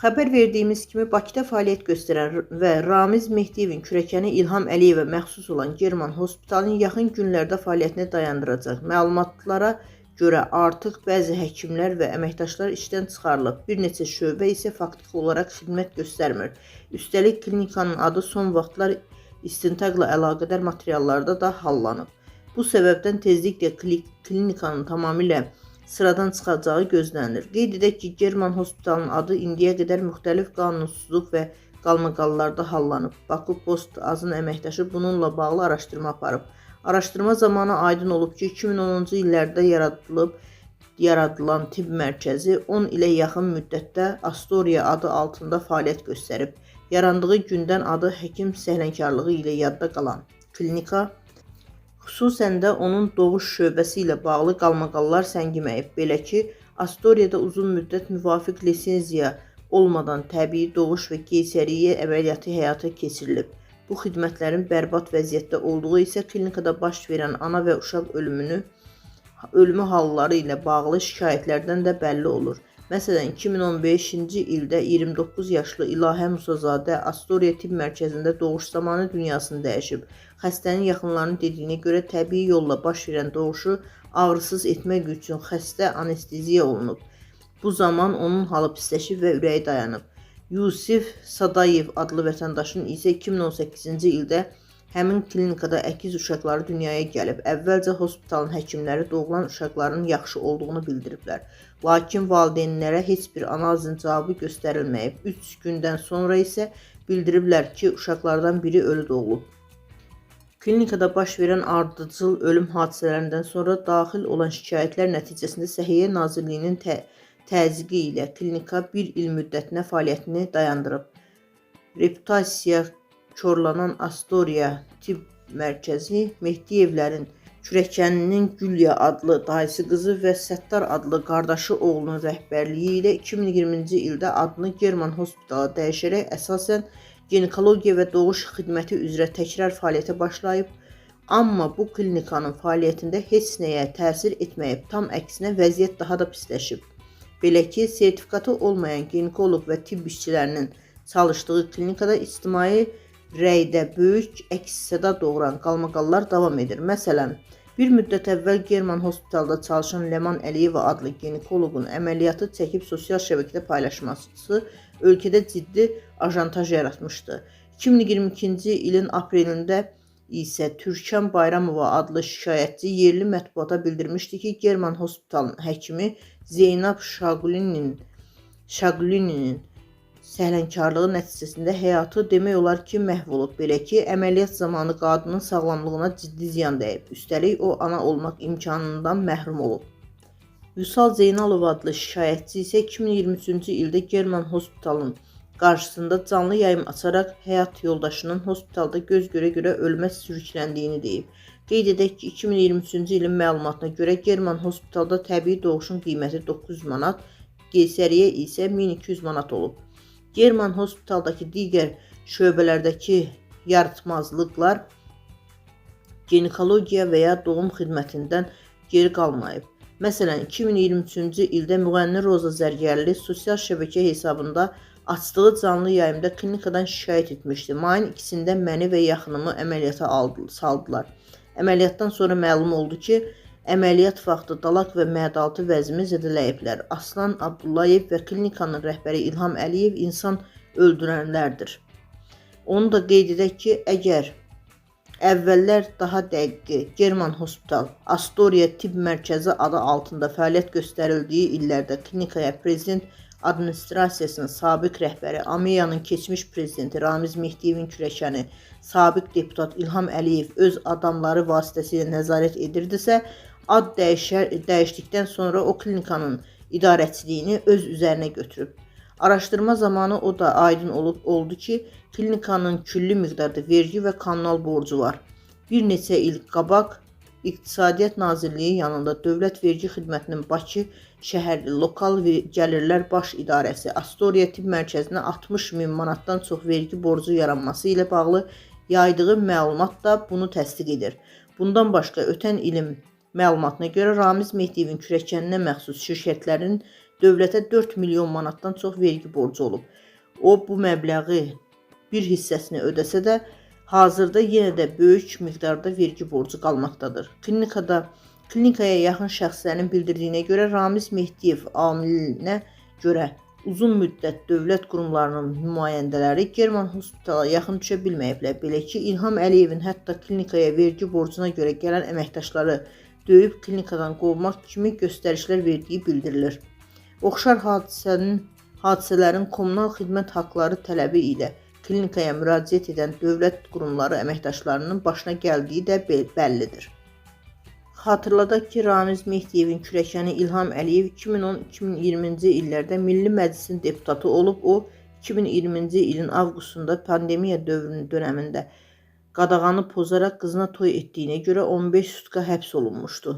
Xəbər verdiyimiz kimi Bakıda fəaliyyət göstərən və Ramiz Mehdiyevin kürəkəni İlham Əliyevə məxsus olan German Hospitalın yaxın günlərdə fəaliyyətini dayandıracaq. Məlumatlara görə artıq bəzi həkimlər və əməkdaşlar işdən çıxarılıb, bir neçə şöbə isə faktiki olaraq xidmət göstərmir. Üstəlik klinikanın adı son vaxtlar istintaqla əlaqədar materiallarda da hallanıb. Bu səbəbdən tezliklə klinikanın tamamilə sıradan çıxacağı gözlənilir. Qeyd edək ki, German Hospitalın adı indiyə qədər müxtəlif qanunsuzluq və qalmaqallarda hallanıb. Bakı Post Azın əməkdaşı bununla bağlı araşdırma aparıb. Araşdırma zamanı aydın olub ki, 2010-cu illərdə yaradılan tibb mərkəzi 10 ilə yaxın müddətdə Astoria adı altında fəaliyyət göstərib. Yarandığı gündən adı həkim səhlənkarlığı ilə yadda qalan klinika, xüsusən də onun doğuş şöbəsi ilə bağlı qalmaqallar səngiməyib. Belə ki, Astoria'da uzun müddət müvafiq lisenziya olmadan təbii doğuş və qeysəriyyə əməliyyatı həyata keçirilib. Bu xidmətlərin bərbad vəziyyətdə olduğu isə klinikada baş verən ana və uşaq ölümü halları ilə bağlı şikayətlərdən də bəlli olur. Məsələn, 2015-ci ildə 29 yaşlı İlahə Musazadə Astoria tibb mərkəzində doğuş zamanı dünyasını dəyişib. Xəstənin yaxınlarının dediyinə görə təbii yolla baş verən doğuşu ağrısız etmək üçün xəstə anesteziya olunub. Bu zaman onun halı pisləşib və ürəyi dayanıb. Yusif Sadayev adlı vətəndaşın isə 2018-ci ildə həmin klinikada əkiz uşaqları dünyaya gəlib. Əvvəlcə hospitalın həkimləri doğulan uşaqların yaxşı olduğunu bildiriblər. Lakin valideynlərə heç bir analizin cavabı göstərilməyib. 3 gündən sonra isə bildiriblər ki, uşaqlardan biri ölü doğulub. Klinikada baş verən ardıcıl ölüm hadisələrindən sonra daxil olan şikayətlər nəticəsində Səhiyyə Nazirliyinin təzyiqi ilə klinika 1 il müddətinə fəaliyyətini dayandırıb. Reputasiya korlanan Astoria tibb mərkəzi Mehdiyevlərin kürəkəninin Gülya adlı dayısı qızı və Səttar adlı qardaşı oğlunun rəhbərliyi ilə 2020-ci ildə adını German Hospitala dəyişərək əsasən ginekologiya və doğuş xidməti üzrə təkrar fəaliyyətə başlayıb, amma bu klinikanın fəaliyyətində heç nəyə təsir etməyib, tam əksinə vəziyyət daha da pisləşib. Belə ki, sertifikatı olmayan ginekoloq və tibb işçilərinin çalışdığı klinikada ictimai rəydə böyük əks-səda doğuran qalmaqallar davam edir. Məsələn, bir müddət əvvəl German Hospitalda çalışan Ləman Əliyeva adlı ginekoloqun əməliyyatı çəkib sosial şəbəkədə paylaşması ölkədə ciddi ajantaj yaratmışdı. 2022-ci ilin aprelində isə Türkan Bayramova adlı şikayətçi yerli mətbuata bildirmişdi ki, German Hospitalın həkimi Zeynab Şaqluninin səhlənkarlığı nəticəsində həyatı demək olar ki, məhv olub. Belə ki, əməliyyat zamanı qadının sağlamlığına ciddi ziyan dəyib. Üstəlik, o ana olmaq imkanından məhrum olub. Vüsal Zeynalov adlı şikayətçi isə 2023-cü ildə German Hospitalın qarşısında canlı yayım açaraq həyat yoldaşının hospitalda göz görə-görə ölmə sürükləndiyini deyib. Qeyd edək ki, 2023-cü ilin məlumatına görə German Hospitalda təbii doğuşun qiyməti 900 manat, qeysəriyyə isə 1200 manat olub. German Hospitaldakı digər şöbələrdəki yaratmazlıqlar ginekologiya və ya doğum xidmətindən geri qalmayıb. Məsələn, 2023-cü ildə müğənni Roza Zərgərli sosial şəbəkə hesabında açdığı canlı yayımda klinikadan şikayət etmişdi. Mayın 2-də məni və yaxınımı əməliyyata saldılar. Əməliyyatdan sonra məlum oldu ki, əməliyyat vaxtı dalaq və mədaltı vəzimi zədələyiblər. Aslan Abdullayev və klinikanın rəhbəri İlham Əliyev insan öldürənlərdir. Onu da qeyd edək ki, əgər əvvəllər daha dəqiqi German Hospital, Astoria tibb mərkəzi adı altında fəaliyyət göstərildiyi illərdə klinikaya prezident administrasiyasının sabiq rəhbəri, Ameyanın keçmiş prezidenti Ramiz Mehdiyevin kürəkəni, sabiq deputat İlham Əliyev öz adamları vasitəsilə nəzarət edirdisə, ad dəyişdikdən sonra o klinikanın idarəçiliyini öz üzərinə götürüb. Araşdırma zamanı o da aydın oldu ki, klinikanın külli miqdarda vergi və kommunal borcu var. Bir neçə il qabaq İqtisadiyyat Nazirliyi yanında Dövlət Vergi Xidmətinin Bakı şəhərli Lokal Gəlirlər Baş İdarəsi Astoria tibb mərkəzinə 60 min manatdan çox vergi borcu yaranması ilə bağlı yaydığı məlumat da bunu təsdiq edir. Bundan başqa ötən ilin Məlumatına görə Ramiz Mehdiyevin kürəkəninə məxsus şirkətlərin dövlətə 4 milyon manatdan çox vergi borcu olub. O, bu məbləği bir hissəsini ödəsə də, hazırda yenə də böyük miqdarda vergi borcu qalmaqdadır. Klinikaya yaxın şəxslərin bildirdiyinə görə Ramiz Mehdiyev amilinə görə uzun müddət dövlət qurumlarının nümayəndələri German Hospitala yaxın düşə bilməyiblər. Belə ki, İlham Əliyevin hətta klinikaya vergi borcuna görə gələn əməkdaşları döyüb klinikadan qovmaq kimi göstərişlər verdiyi bildirilir. Oxşar hadisələrin kommunal xidmət haqqları tələbi ilə klinikaya müraciət edən dövlət qurumları əməkdaşlarının başına gəldiyi də bəllidir. Xatırladaq ki, Ramiz Mehdiyevin kürəkəni İlham Əliyev 2010-2020-ci illərdə Milli Məclisin deputatı olub. O, 2020-ci ilin avqustunda pandemiya dönəmində qadağanı pozaraq qızına toy etdiyinə görə 15 sutka həbs olunmuşdu.